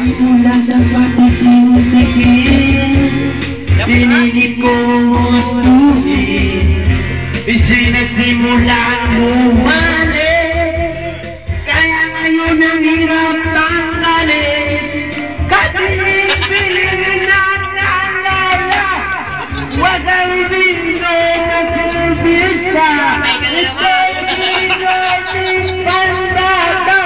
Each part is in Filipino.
Simula sa patikim-tikim, pinilit kong gustuhin, isinagsimulan lumalik, kaya ngayon ang hirap tanggalin. Katiling-piling na nalala, wag ang bino ng serbisa. Ito'y bino ng pandata,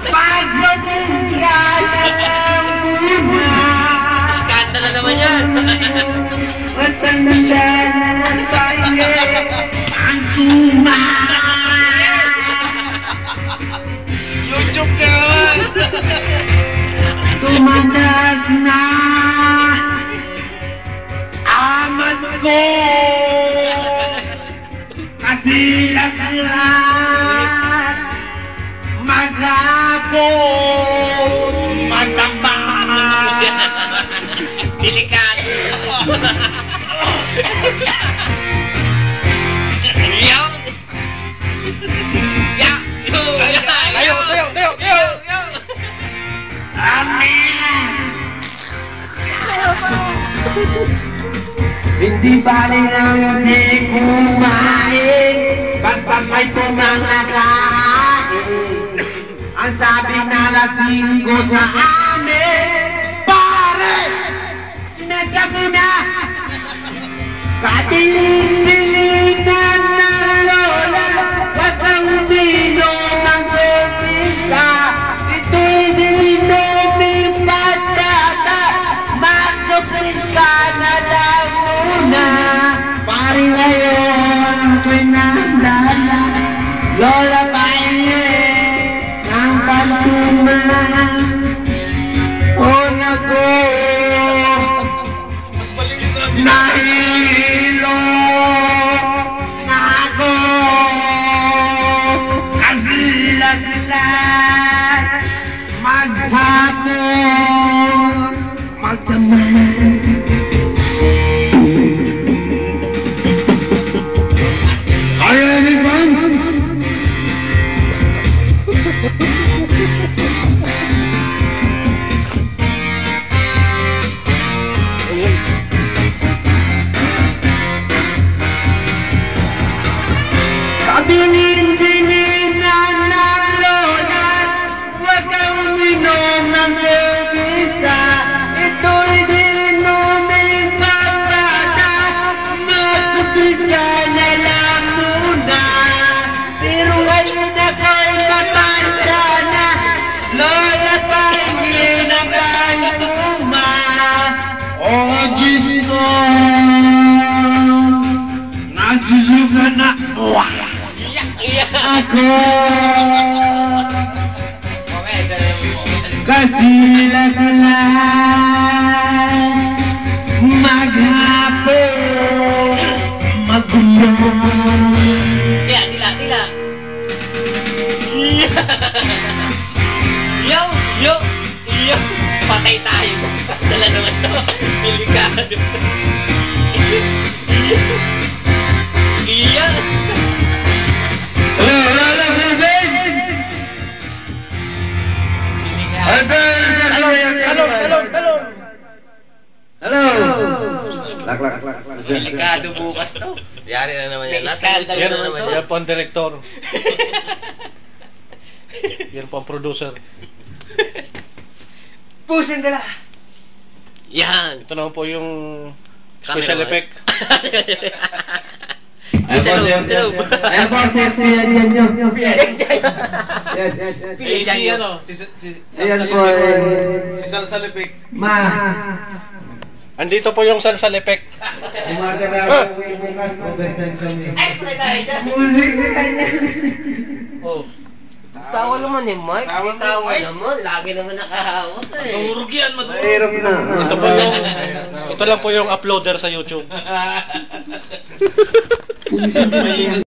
pagsatis ka na lang muna. Skandala naman yan. Matanda na tayo ang suma. YouTube ka naman. Tumanas na amat ko, kasi lahat maghapon magtambahan. Delikado. Yaw! Yaw! Tayo! Amen! Hindi bali na hindi kumain, basta may tunang nakain. Ang sabi na lasing ko sa amin, pare! Sinadya mo na! Katiling-pilingan ng lola, wag ang uminom ng sorbisa. Ito'y dinuming patata, magsupris ka na lang muna. Pari ngayon ako'y nandala, lola paingin ng pantuman. O naku, nahilo na ako, kasi laglag maghapon magdamag. Kaya ni Franz? Kabilin-bilinan ng lola, wag kang uminom ng serbisa. Ito'y dinuming pambata, magsupris ka na lang muna. Pero ngayon ako'y matanda na, lola paingin ang pantuma. Oh, Diyos ko, nasusuka na ako, kasi laglag maghapon magumang. Tila. Yo! Patay tayo. Dala naman to. Delikado. Iya! Hello, Philippines! Talon! Hello! Lak. Delikado bukas to. Yari na naman yan. Skandalo Yan na naman to. Yan po ang director. Yan po ang producer. Pusing ka na! Yan! Ito naman po yung special effect. Ayan po, safety yan nyo. Si ano? Ayan po, Si Salsalipik. Andito po yung salsal effect. umaga po yung bukas, magandang kami. Patay tayo dyan! Musik na kanya. Oh. Tawa naman eh, Mike. Tawa Tawa Mike. naman. Lagi naman nakahawak eh. Mahurog yan, Mahirap na. Ito lang po yung uploader sa YouTube. Pulisin ka na yan.